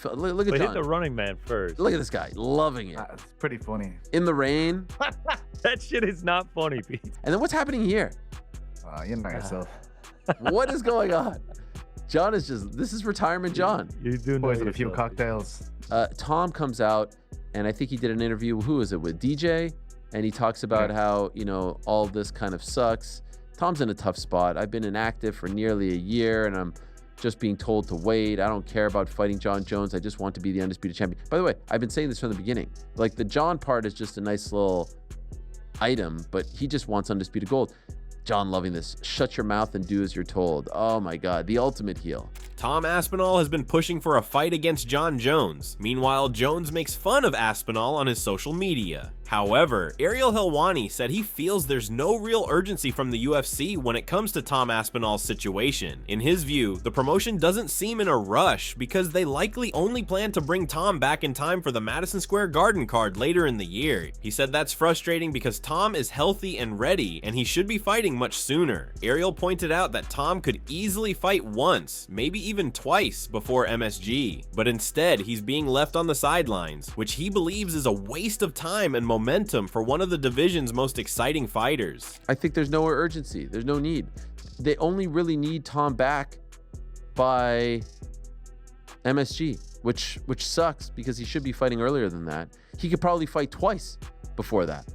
Look at But hit John. the running man first. Look at this guy, loving it. It's pretty funny. In the rain. That shit is not funny, Pete. And then what's happening here? You know yourself. What is going on? John is this is retirement John. You do know Boys with a few yourself. cocktails. Tom comes out, and I think he did an interview. Who is it with? DJ, and he talks about how all this kind of sucks. Tom's in a tough spot. I've been inactive for nearly a year, and I'm just being told to wait. I don't care about fighting John Jones. I just want to be the undisputed champion. By the way, I've been saying this from the beginning. Like, the John part is just a nice little item, but he just wants undisputed gold. John loving this. Shut your mouth and do as you're told. Oh my God, the ultimate heel. Tom Aspinall has been pushing for a fight against John Jones. Meanwhile, Jones makes fun of Aspinall on his social media. However, Ariel Helwani said he feels there's no real urgency from the UFC when it comes to Tom Aspinall's situation. In his view, the promotion doesn't seem in a rush because they likely only plan to bring Tom back in time for the Madison Square Garden card later in the year. He said that's frustrating because Tom is healthy and ready, and he should be fighting much sooner. Ariel pointed out that Tom could easily fight once, maybe even twice, before MSG, but instead he's being left on the sidelines, which he believes is a waste of time and momentum for one of the division's most exciting fighters. I think there's no urgency. There's no need. They only really need Tom back by MSG, which sucks because he should be fighting earlier than that. He could probably fight twice before that,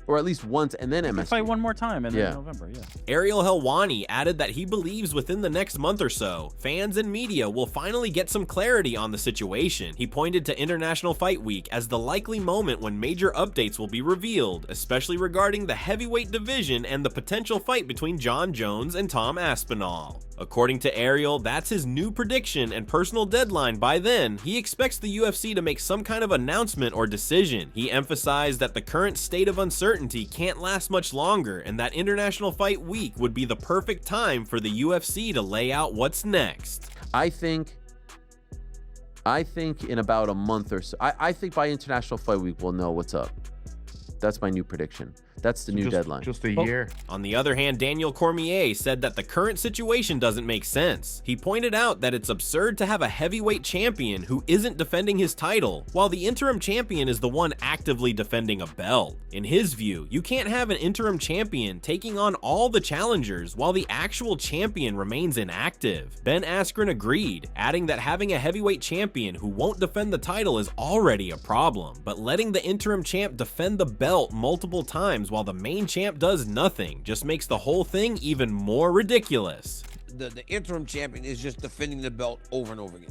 or at least once, and then MSG. Fight one more time in November. Yeah. Ariel Helwani added that he believes within the next month or so, fans and media will finally get some clarity on the situation. He pointed to International Fight Week as the likely moment when major updates will be revealed, especially regarding the heavyweight division and the potential fight between John Jones and Tom Aspinall. According to Ariel, that's his new prediction and personal deadline. By then, he expects the UFC to make some kind of announcement or decision. He emphasized that the current state of uncertainty can't last much longer, and that International Fight Week would be the perfect time for the UFC to lay out what's next. I think in about a month or so. I think by International Fight Week we'll know what's up. That's my new prediction. That's the new deadline. Just a year. On the other hand, Daniel Cormier said that the current situation doesn't make sense. He pointed out that it's absurd to have a heavyweight champion who isn't defending his title, while the interim champion is the one actively defending a belt. In his view, you can't have an interim champion taking on all the challengers while the actual champion remains inactive. Ben Askren agreed, adding that having a heavyweight champion who won't defend the title is already a problem, but letting the interim champ defend the belt multiple times while the main champ does nothing just makes the whole thing even more ridiculous. The interim champion is just defending the belt over and over again.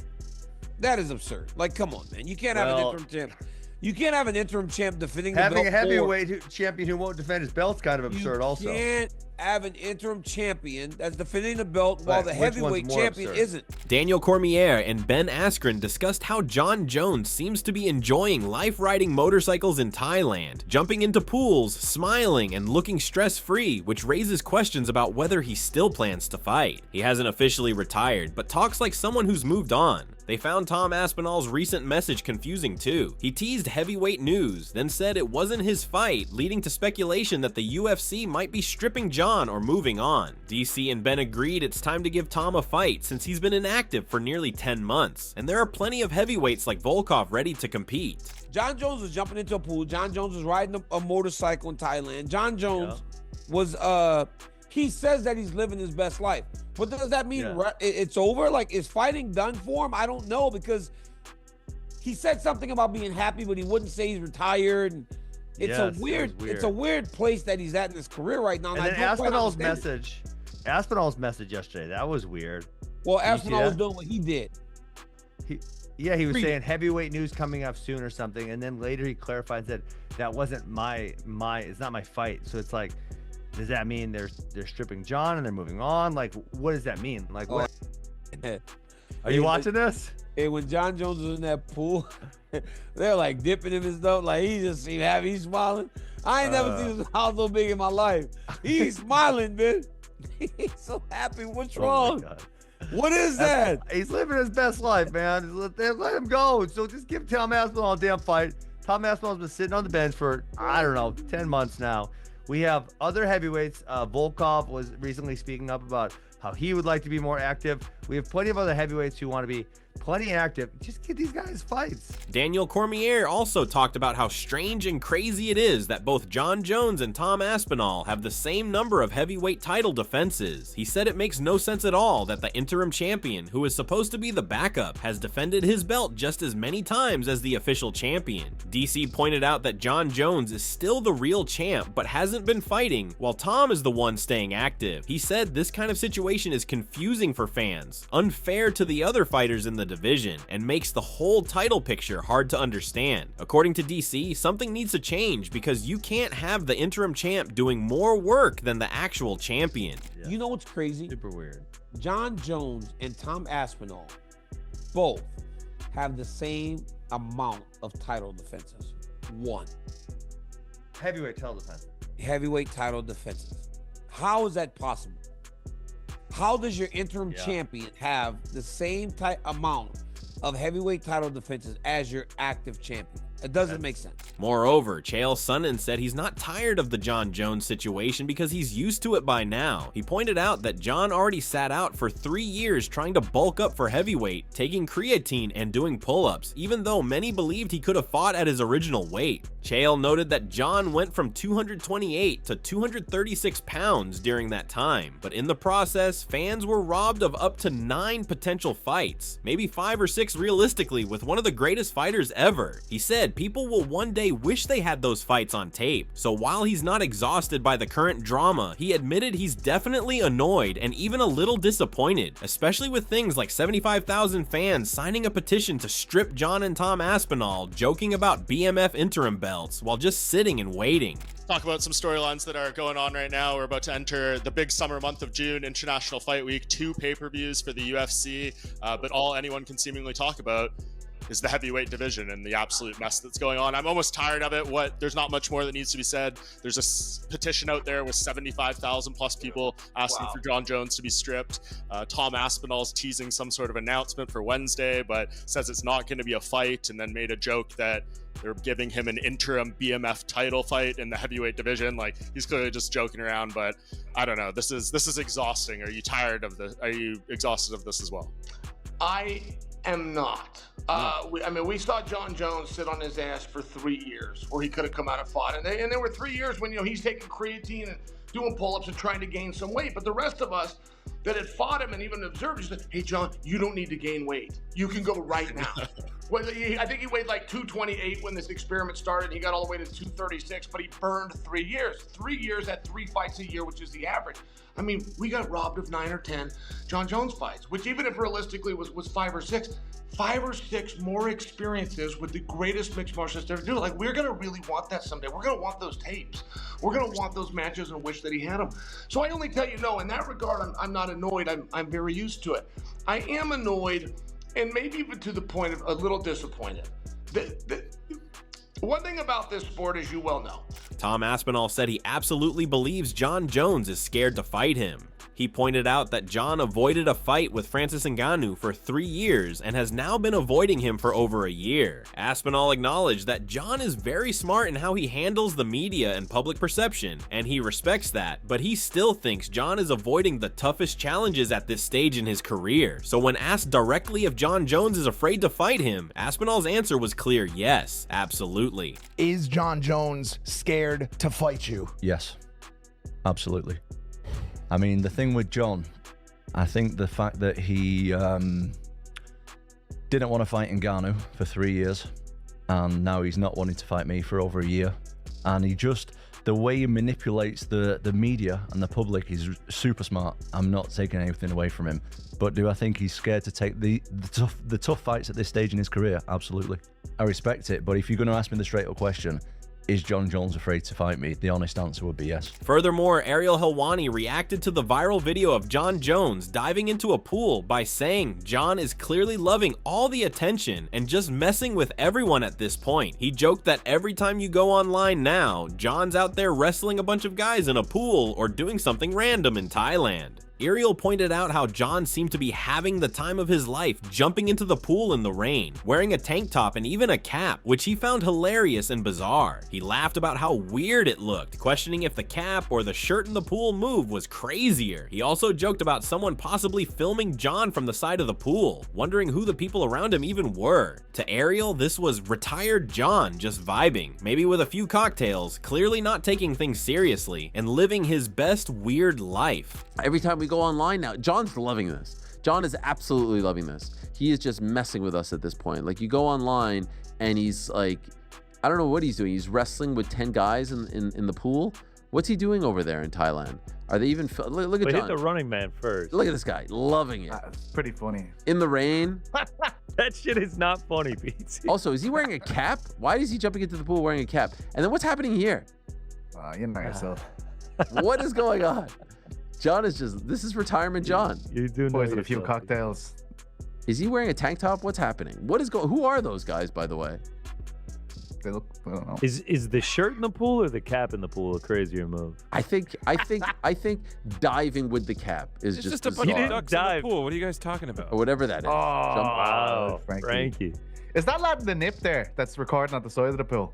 That is absurd. Like, come on, man. You can't have an interim champ. You can't have an interim champ defending the belt. Having a heavyweight champion who won't defend his belt's kind of absurd also. You can't have an interim champion that's defending the belt while the heavyweight champion isn't. Daniel Cormier and Ben Askren discussed how John Jones seems to be enjoying life riding motorcycles in Thailand, jumping into pools, smiling, and looking stress-free, which raises questions about whether he still plans to fight. He hasn't officially retired, but talks like someone who's moved on. They found Tom Aspinall's recent message confusing too. He teased heavyweight news, then said it wasn't his fight, leading to speculation that the UFC might be stripping John or moving on. DC and Ben agreed it's time to give Tom a fight since he's been inactive for nearly 10 months, and there are plenty of heavyweights like Volkov ready to compete. John Jones was jumping into a pool. John Jones was riding a motorcycle in Thailand. John Jones was, he says that he's living his best life. But does that mean it's over? Like, is fighting done for him? I don't know, because he said something about being happy, but he wouldn't say he's retired. And it's a weird place that he's at in his career right now. And then Aspinall's message yesterday, that was weird. Well, Aspinall was doing what he did. He was saying heavyweight news coming up soon or something, and then later he clarified that that wasn't it's not my fight. So it's like, does that mean they're stripping John and they're moving on? Like, what does that mean? Like, what? Are you watching this? Hey, when John Jones was in that pool, they're like dipping him and stuff. Like, he just seemed happy. He's smiling. I ain't never seen his smile so big in my life. He's smiling, man. He's so happy. What's wrong? What is that? He's living his best life, man. Let him go. So just give Tom Aspinall a damn fight. Tom Aspinall's been sitting on the bench for, I don't know, 10 months now. We have other heavyweights. Volkov was recently speaking up about how he would like to be more active. We have plenty of other heavyweights who want to be plenty active. Just get these guys fights. Daniel Cormier also talked about how strange and crazy it is that both Jon Jones and Tom Aspinall have the same number of heavyweight title defenses. He said it makes no sense at all that the interim champion, who is supposed to be the backup, has defended his belt just as many times as the official champion. DC pointed out that Jon Jones is still the real champ but hasn't been fighting, while Tom is the one staying active. He said this kind of situation is confusing for fans, unfair to the other fighters in the division, and makes the whole title picture hard to understand. According to DC, something needs to change because you can't have the interim champ doing more work than the actual champion. Yeah. You know what's crazy? Super weird. Jon Jones and Tom Aspinall both have the same amount of title defenses. One. Heavyweight title defense. Heavyweight title defenses. How is that possible? How does your interim champion have the same amount of heavyweight title defenses as your active champion? It doesn't make sense. Moreover, Chael Sonnen said he's not tired of the Jon Jones situation because he's used to it by now. He pointed out that Jon already sat out for 3 years trying to bulk up for heavyweight, taking creatine and doing pull-ups, even though many believed he could have fought at his original weight. Chael noted that Jon went from 228 to 236 pounds during that time, but in the process, fans were robbed of up to 9 potential fights, maybe 5 or 6 realistically, with one of the greatest fighters ever. He said people will one day wish they had those fights on tape. So while he's not exhausted by the current drama, he admitted he's definitely annoyed and even a little disappointed, especially with things like 75,000 fans signing a petition to strip Jon and Tom Aspinall, joking about BMF interim belts while just sitting and waiting. Talk about some storylines that are going on right now. We're about to enter the big summer month of June, International Fight Week, 2 pay-per-views for the UFC, but all anyone can seemingly talk about is the heavyweight division and the absolute mess that's going on. I'm almost tired of it. There's not much more that needs to be said. There's a petition out there with 75,000 plus people asking for Jon Jones to be stripped. Tom Aspinall's teasing some sort of announcement for Wednesday, but says it's not going to be a fight, and then made a joke that they're giving him an interim BMF title fight in the heavyweight division. Like, he's clearly just joking around, but I don't know. This is exhausting. Are you tired of this? Are you exhausted of this as well? I am not. We saw Jon Jones sit on his ass for 3 years, where he could have come out and fought. And there were 3 years when, he's taking creatine and doing pull-ups and trying to gain some weight. But the rest of us that had fought him and even observed, he said, hey, Jon, you don't need to gain weight. You can go right now. I think he weighed like 228 when this experiment started. He got all the way to 236, but he burned 3 years. 3 years at 3 fights a year, which is the average. I mean, we got robbed of 9 or 10 Jon Jones fights, which even if realistically was 5 or 6, 5 or 6 more experiences with the greatest mixed martial artists ever do. Like, we're going to really want that someday. We're going to want those tapes. We're going to want those matches and wish that he had them. So I only tell you, no, in that regard, I'm not annoyed. I'm very used to it. I am annoyed, and maybe even to the point of a little disappointed. One thing about this sport, as you well know, Tom Aspinall said he absolutely believes Jon Jones is scared to fight him. He pointed out that Jon avoided a fight with Francis Ngannou for 3 years and has now been avoiding him for over a year. Aspinall acknowledged that Jon is very smart in how he handles the media and public perception, and he respects that, but he still thinks Jon is avoiding the toughest challenges at this stage in his career. So when asked directly if Jon Jones is afraid to fight him, Aspinall's answer was clear: yes, absolutely. Is Jon Jones scared to fight you? Yes, absolutely. I mean, the thing with Jon, I think the fact that he didn't want to fight Ngannou for 3 years, and now he's not wanting to fight me for over a year, and the way he manipulates the media and the public is super smart. I'm not taking anything away from him, but do I think he's scared to take the tough fights at this stage in his career? Absolutely. I respect it, but if you're going to ask me the straight up question, is Jon Jones afraid to fight me? The honest answer would be yes. Furthermore, Ariel Helwani reacted to the viral video of Jon Jones diving into a pool by saying Jon is clearly loving all the attention and just messing with everyone at this point. He joked that every time you go online now, Jon's out there wrestling a bunch of guys in a pool or doing something random in Thailand. Ariel pointed out how John seemed to be having the time of his life, jumping into the pool in the rain, wearing a tank top and even a cap, which he found hilarious and bizarre. He laughed about how weird it looked, questioning if the cap or the shirt in the pool move was crazier. He also joked about someone possibly filming John from the side of the pool, wondering who the people around him even were. To Ariel, this was retired John just vibing, maybe with a few cocktails, clearly not taking things seriously, and living his best weird life. Every time we go online now, John's loving this. John is absolutely loving this. He is just messing with us at this point. Like, you go online and he's like, I don't know what he's doing. He's wrestling with 10 guys in the pool. What's he doing over there in Thailand? Are they even look at But John. hit the running man first. Look at this guy, loving it. It's pretty funny. In the rain. That shit is not funny, Pete. Also, is he wearing a cap? Why is he jumping into the pool wearing a cap? And then what's happening here? You know yourself. What is going on? John is just, this is retirement John. You do know Boys with a few yourself. cocktails. Is he wearing a tank top? What's happening? What is going, who are those guys, by the way? They look, I don't know. Is the shirt in the pool or the cap in the pool a crazier move? I think diving with the cap is It's just just a bunch bizarre. of ducks in the pool. What are you guys talking about? Or whatever that is. Wow, Frankie. Frankie. Is that lad in the nip there that's recording at the side of the pool?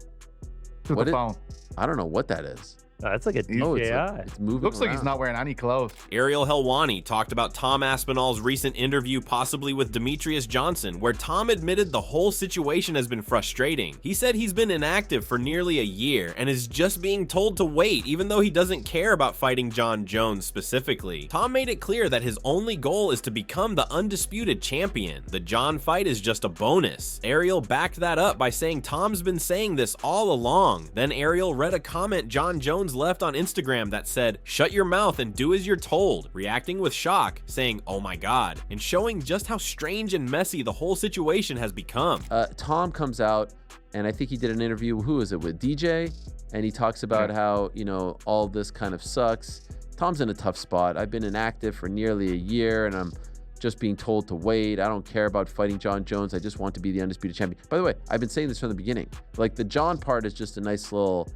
With What the is- phone. I don't know what that is. That's like a Oh, DJI. it's moving Looks like he's around. not wearing any clothes. Ariel Helwani talked about Tom Aspinall's recent interview possibly with Demetrius Johnson, where Tom admitted the whole situation has been frustrating. He said he's been inactive for nearly a year and is just being told to wait, even though he doesn't care about fighting John Jones specifically. Tom made it clear that his only goal is to become the undisputed champion. The John fight is just a bonus. Ariel backed that up by saying Tom's been saying this all along. Then Ariel read a comment John Jones left on Instagram that said, "Shut your mouth and do as you're told," reacting with shock, saying, "Oh my god," and showing just how strange and messy the whole situation has become. Tom comes out, and I think he did an interview, who is it, with DJ? And he talks about how, you know, all this kind of sucks. Tom's in a tough spot. I've been inactive for nearly a year, and I'm just being told to wait. I don't care about fighting John Jones. I just want to be the undisputed champion. By the way, I've been saying this from the beginning. Like, the John part is just a nice little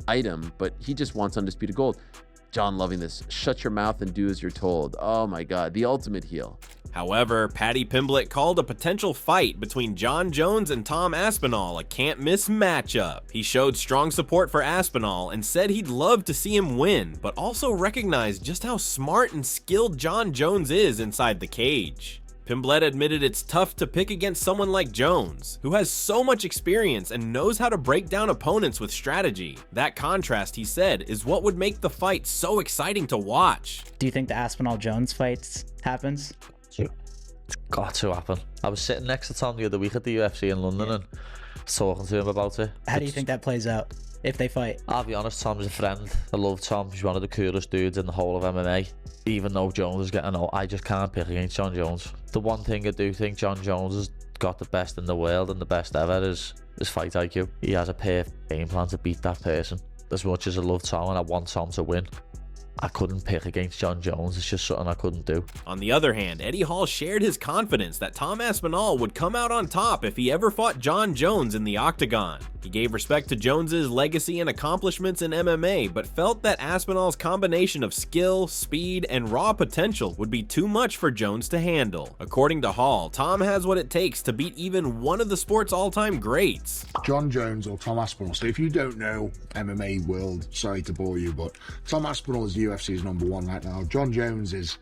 item, but he just wants undisputed gold. John loving this. Shut your mouth and do as you're told. Oh my god, the ultimate heel. However, Paddy Pimblett called a potential fight between John Jones and Tom Aspinall a can't-miss matchup. He showed strong support for Aspinall and said he'd love to see him win, but also recognized just how smart and skilled John Jones is inside the cage. Pimblett admitted it's tough to pick against someone like Jones, who has so much experience and knows how to break down opponents with strategy. That contrast, he said, is what would make the fight so exciting to watch. Do you think the Aspinall-Jones fight happens? It's got to happen. I was sitting next to Tom the other week at the UFC in London and talking to him about it. How do you think that plays out if they fight? I'll be honest, Tom's a friend. I love Tom. He's one of the coolest dudes in the whole of MMA. Even though Jones is getting old, I just can't pick against John Jones. The one thing I do think John Jones has got the best in the world and the best ever is his fight IQ. He has a perfect game plan to beat that person. As much as I love Tom and I want Tom to win, I couldn't pick against John Jones. It's just something I couldn't do. On the other hand, Eddie Hall shared his confidence that Tom Aspinall would come out on top if he ever fought John Jones in the octagon. He gave respect to Jones's legacy and accomplishments in MMA, but felt that Aspinall's combination of skill, speed, and raw potential would be too much for Jones to handle. According to Hall, Tom has what it takes to beat even one of the sport's all-time greats. John Jones or Tom Aspinall. So if you don't know MMA world, sorry to bore you, but Tom Aspinall is UFC's #1 right now. John Jones is,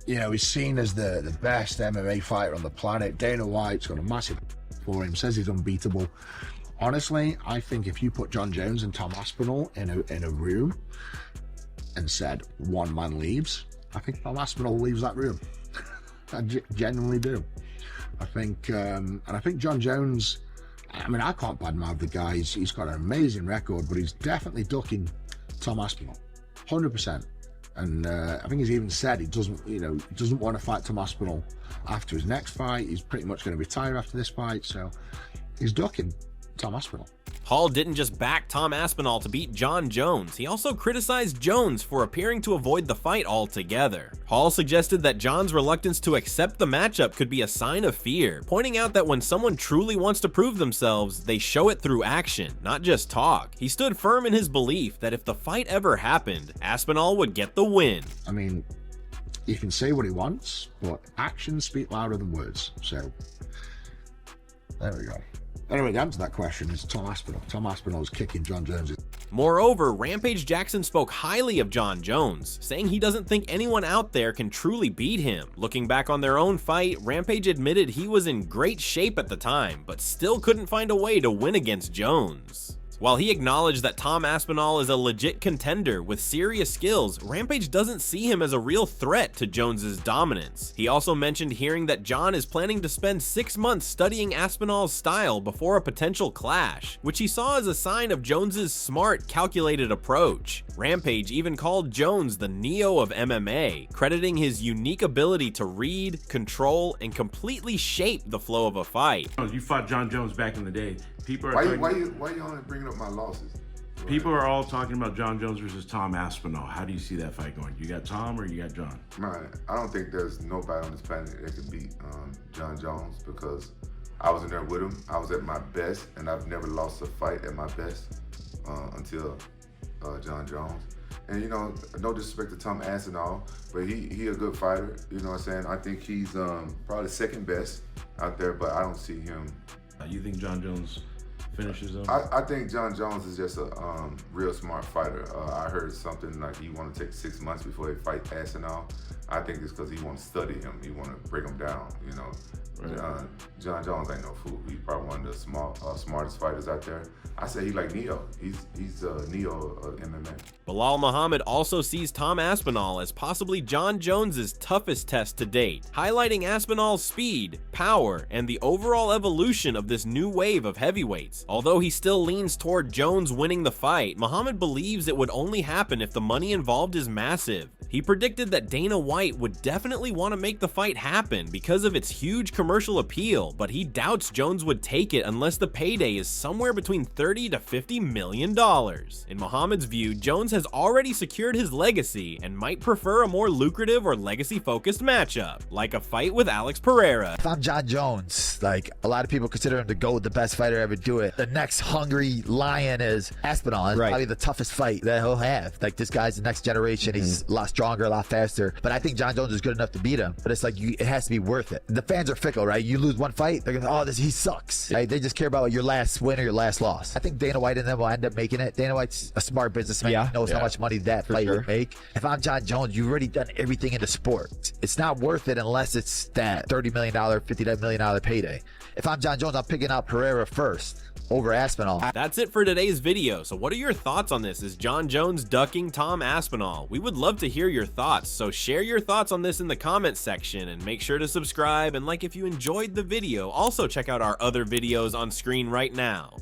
you know, he's seen as the best MMA fighter on the planet. Dana White's got a massive for him, says he's unbeatable. Honestly, I think if you put John Jones and Tom Aspinall in a room and said one man leaves, I think Tom Aspinall leaves that room. I genuinely do. I think, and I think John Jones, I mean, I can't badmouth the guy. He's got an amazing record, but he's definitely ducking Tom Aspinall, 100%. And I think he's even said he doesn't want to fight Tom Aspinall after his next fight. He's pretty much going to retire after this fight, so he's ducking Tom Aspinall. Hall didn't just back Tom Aspinall to beat John Jones, he also criticized Jones for appearing to avoid the fight altogether. Hall suggested that John's reluctance to accept the matchup could be a sign of fear, pointing out that when someone truly wants to prove themselves, they show it through action, not just talk. He stood firm in his belief that if the fight ever happened, Aspinall would get the win. I mean, he can say what he wants, but actions speak louder than words. So there we go. Anyway, the answer to that question is Tom Aspinall. Tom Aspinall is kicking John Jones. Moreover, Rampage Jackson spoke highly of John Jones, saying he doesn't think anyone out there can truly beat him. Looking back on their own fight, Rampage admitted he was in great shape at the time, but still couldn't find a way to win against Jones. While he acknowledged that Tom Aspinall is a legit contender with serious skills, Rampage doesn't see him as a real threat to Jones's dominance. He also mentioned hearing that John is planning to spend 6 months studying Aspinall's style before a potential clash, which he saw as a sign of Jones's smart, calculated approach. Rampage even called Jones the Neo of MMA, crediting his unique ability to read, control, and completely shape the flow of a fight. You fought John Jones back in the day. People are why you only bringing up my losses? People are all talking about John Jones versus Tom Aspinall. How do you see that fight going? You got Tom or you got John? Man, I don't think there's nobody on this planet that could beat John Jones because I was in there with him. I was at my best, and I've never lost a fight at my best until John Jones. And you know, no disrespect to Tom Aspinall, but he a good fighter. You know what I'm saying? I think he's probably second best out there, but I don't see him. You think John Jones finishes him? I think John Jones is just a real smart fighter. I heard something like he want to take 6 months before they fight Aspinall. I think it's because he want to study him. He want to break him down. You know, right. John Jones ain't no fool. He's probably one of the smartest fighters out there. I say he like Neo. He's Neo of MMA. Bilal Muhammad also sees Tom Aspinall as possibly John Jones's toughest test to date, highlighting Aspinall's speed, power, and the overall evolution of this new wave of heavyweights. Although he still leans toward Jones winning the fight, Muhammad believes it would only happen if the money involved is massive. He predicted that Dana White would definitely want to make the fight happen because of its huge commercial appeal, but he doubts Jones would take it unless the payday is somewhere between $30 to $50 million. In Muhammad's view, Jones has already secured his legacy and might prefer a more lucrative or legacy-focused matchup, like a fight with Alex Pereira. If I'm John Jones, like a lot of people consider him the GOAT, the best fighter ever do it. The next hungry lion is Aspinall. It's probably the toughest fight that he'll have. Like this guy's the next generation. He's a lot stronger, a lot faster. But I think John Jones is good enough to beat him. But it's like it has to be worth it. The fans are fickle, right? You lose one fight, they're gonna he sucks. Right? They just care about your last win or your last loss. I think Dana White and them will end up making it. Dana White's a smart businessman. He knows how much money that fight would make. If I'm John Jones, you've already done everything in the sport. It's not worth it unless it's that $30 million, $50 million payday. If I'm John Jones, I'm picking out Pereira first over Aspinall. That's it for today's video. So what are your thoughts on this? Is John Jones ducking Tom Aspinall? We would love to hear your thoughts, so share your thoughts on this in the comments section and make sure to subscribe and like if you enjoyed the video. Also check out our other videos on screen right now.